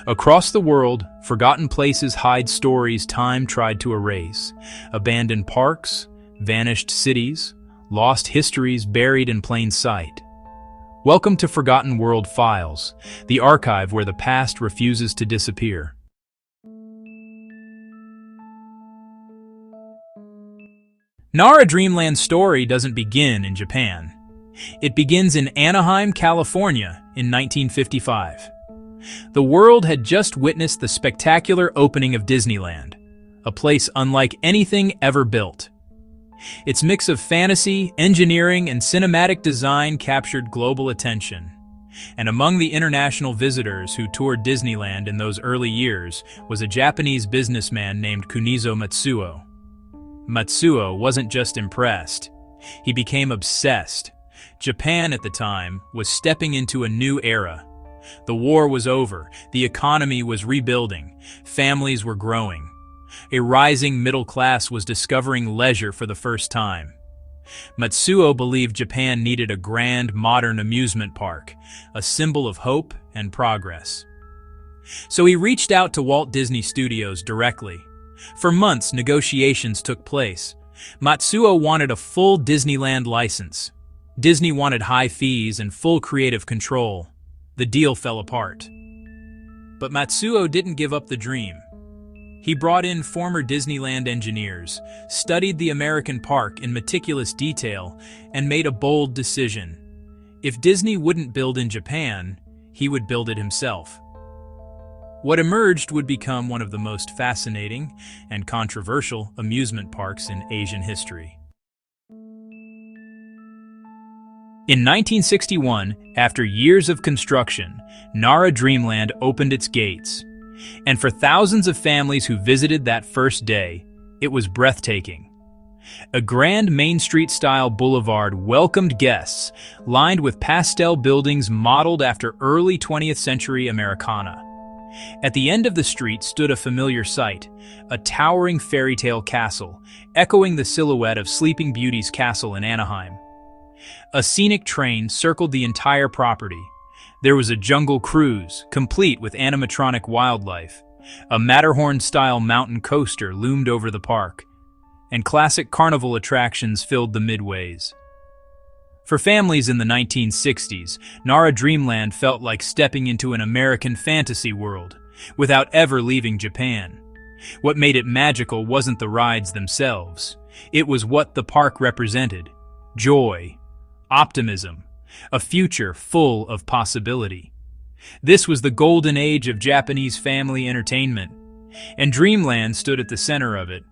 Across the world, forgotten places hide stories time tried to erase. Abandoned parks, vanished cities, lost histories buried in plain sight. Welcome to Forgotten World Files, the archive where the past refuses to disappear. Nara Dreamland's story doesn't begin in Japan. It begins in Anaheim, California in 1955. The world had just witnessed the spectacular opening of Disneyland, a place unlike anything ever built. Its mix of fantasy, engineering, and cinematic design captured global attention. And among the international visitors who toured Disneyland in those early years was a Japanese businessman named Kunizo Matsuo. Matsuo wasn't just impressed. He became obsessed. Japan at the time was stepping into a new era. The war was over, the economy was rebuilding, families were growing. A rising middle class was discovering leisure for the first time. Matsuo believed Japan needed a grand, modern amusement park, a symbol of hope and progress. So he reached out to Walt Disney Studios directly. For months, negotiations took place. Matsuo wanted a full Disneyland license. Disney wanted high fees and full creative control. The deal fell apart. But Matsuo didn't give up the dream. He brought in former Disneyland engineers, studied the American park in meticulous detail, and made a bold decision. If Disney wouldn't build in Japan, he would build it himself. What emerged would become one of the most fascinating and controversial amusement parks in Asian history. In 1961, after years of construction, Nara Dreamland opened its gates. And for thousands of families who visited that first day, it was breathtaking. A grand Main Street-style boulevard welcomed guests, lined with pastel buildings modeled after early 20th century Americana. At the end of the street stood a familiar sight, a towering fairy tale castle, echoing the silhouette of Sleeping Beauty's castle in Anaheim. A scenic train circled the entire property. There was a jungle cruise, complete with animatronic wildlife. A Matterhorn-style mountain coaster loomed over the park, and classic carnival attractions filled the midways. For families in the 1960s, Nara Dreamland felt like stepping into an American fantasy world, without ever leaving Japan. What made it magical wasn't the rides themselves. It was what the park represented: joy, optimism, a future full of possibility. This was the golden age of Japanese family entertainment, and Dreamland stood at the center of it.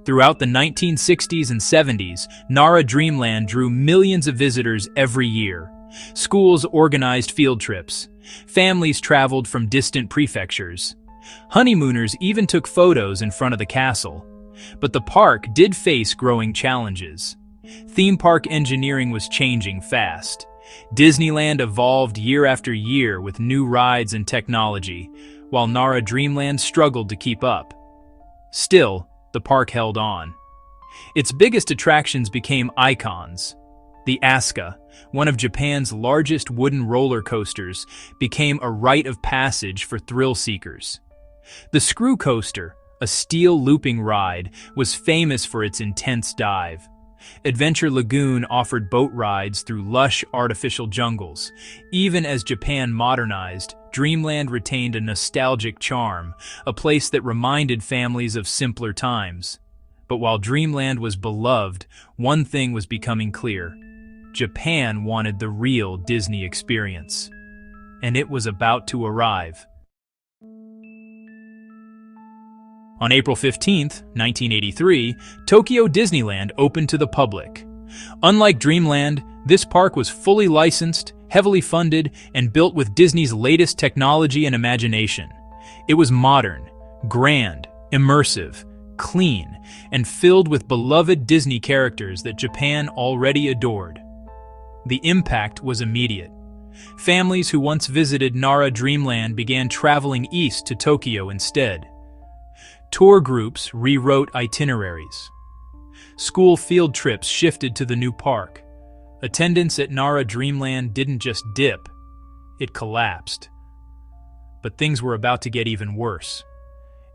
Throughout the 1960s and 70s, Nara Dreamland drew millions of visitors every year. Schools organized field trips. Families traveled from distant prefectures. Honeymooners even took photos in front of the castle. But the park did face growing challenges. Theme park engineering was changing fast. Disneyland evolved year after year with new rides and technology, while Nara Dreamland struggled to keep up. Still, the park held on. Its biggest attractions became icons. The Asuka, one of Japan's largest wooden roller coasters, became a rite of passage for thrill seekers. The Screw Coaster, a steel looping ride, was famous for its intense dive. Adventure Lagoon offered boat rides through lush artificial jungles. Even as Japan modernized, Dreamland retained a nostalgic charm, a place that reminded families of simpler times. But while Dreamland was beloved, one thing was becoming clear: Japan wanted the real Disney experience. And it was about to arrive. On April 15, 1983, Tokyo Disneyland opened to the public. Unlike Dreamland, this park was fully licensed, heavily funded, and built with Disney's latest technology and imagination. It was modern, grand, immersive, clean, and filled with beloved Disney characters that Japan already adored. The impact was immediate. Families who once visited Nara Dreamland began traveling east to Tokyo instead. Tour groups rewrote itineraries. School field trips shifted to the new park. Attendance at Nara Dreamland didn't just dip, it collapsed. But things were about to get even worse.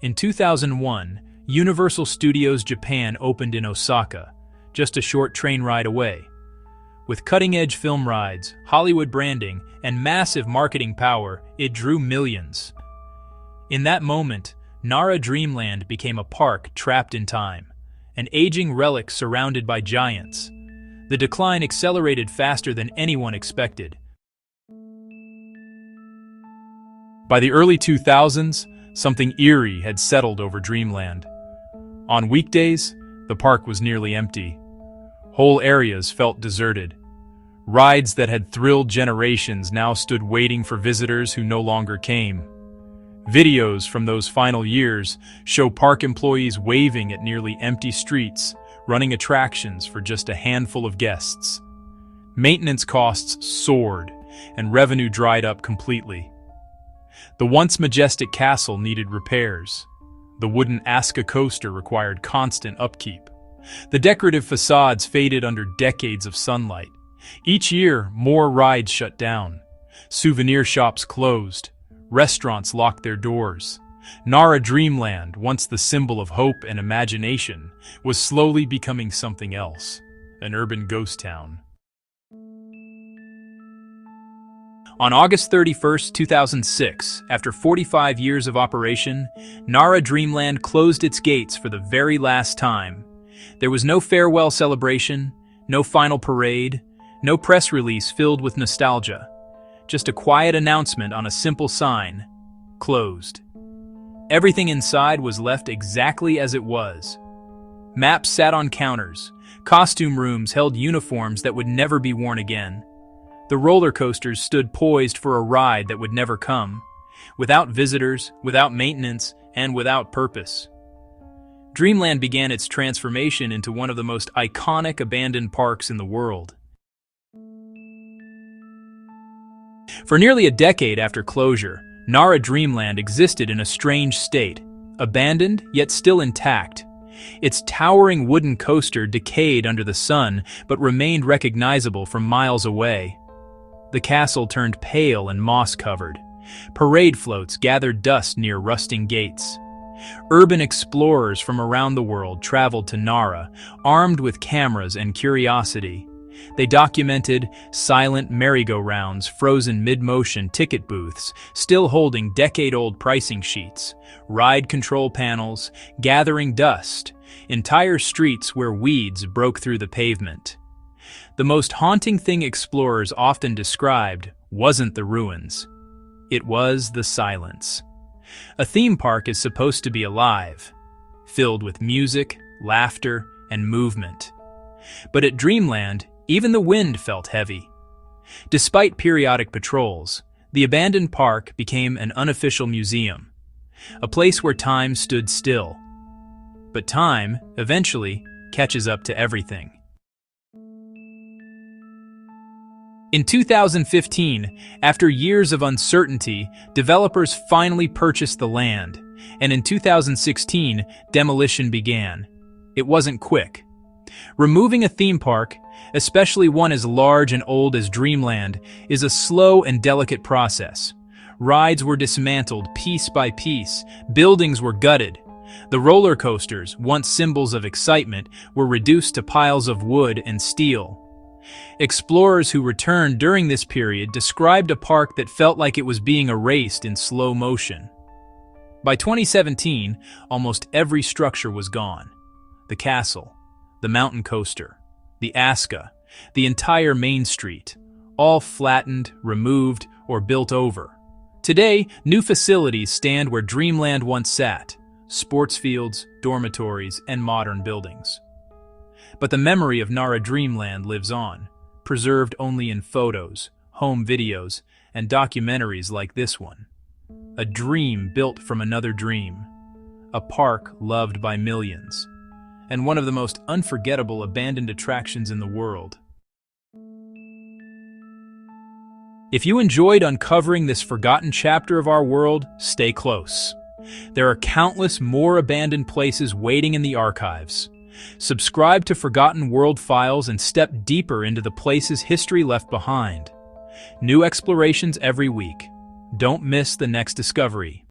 In 2001, Universal Studios Japan opened in Osaka, just a short train ride away. With cutting-edge film rides, Hollywood branding, and massive marketing power, it drew millions. In that moment, Nara Dreamland became a park trapped in time, an aging relic surrounded by giants. The decline accelerated faster than anyone expected. By the early 2000s, something eerie had settled over Dreamland. On weekdays, the park was nearly empty. Whole areas felt deserted. Rides that had thrilled generations now stood waiting for visitors who no longer came. Videos from those final years show park employees waving at nearly empty streets, running attractions for just a handful of guests. Maintenance costs soared, and revenue dried up completely. The once majestic castle needed repairs. The wooden Aska coaster required constant upkeep. The decorative facades faded under decades of sunlight. Each year, more rides shut down. Souvenir shops closed. Restaurants locked their doors. Nara Dreamland, once the symbol of hope and imagination, was slowly becoming something else, an urban ghost town. On August 31, 2006, after 45 years of operation, Nara Dreamland closed its gates for the very last time. There was no farewell celebration, no final parade, no press release filled with nostalgia. Just a quiet announcement on a simple sign: closed. Everything inside was left exactly as it was. Maps sat on counters. Costume rooms held uniforms that would never be worn again. The roller coasters stood poised for a ride that would never come, without visitors, without maintenance, and without purpose. Dreamland began its transformation into one of the most iconic abandoned parks in the world. For nearly a decade after closure, Nara Dreamland existed in a strange state, abandoned yet still intact. Its towering wooden coaster decayed under the sun but remained recognizable from miles away. The castle turned pale and moss-covered. Parade floats gathered dust near rusting gates. Urban explorers from around the world traveled to Nara, armed with cameras and curiosity. They documented silent merry-go-rounds, frozen mid-motion ticket booths, still holding decade-old pricing sheets, ride control panels, gathering dust, entire streets where weeds broke through the pavement. The most haunting thing explorers often described wasn't the ruins. It was the silence. A theme park is supposed to be alive, filled with music, laughter, and movement. But at Dreamland, even the wind felt heavy. Despite periodic patrols, the abandoned park became an unofficial museum, a place where time stood still. But time, eventually, catches up to everything. In 2015, after years of uncertainty, developers finally purchased the land, and in 2016, demolition began. It wasn't quick. Removing a theme park, especially one as large and old as Dreamland, is a slow and delicate process. Rides were dismantled piece by piece, buildings were gutted. The roller coasters, once symbols of excitement, were reduced to piles of wood and steel. Explorers who returned during this period described a park that felt like it was being erased in slow motion. By 2017, almost every structure was gone. The castle, the mountain coaster, the Aska, the entire Main Street, all flattened, removed, or built over. Today, new facilities stand where Dreamland once sat: sports fields, dormitories, and modern buildings. But the memory of Nara Dreamland lives on, preserved only in photos, home videos, and documentaries like this one. A dream built from another dream. A park loved by millions. And one of the most unforgettable abandoned attractions in the world. If you enjoyed uncovering this forgotten chapter of our world, stay close. There are countless more abandoned places waiting in the archives. Subscribe to Forgotten World Files and step deeper into the places history left behind. New explorations every week. Don't miss the next discovery.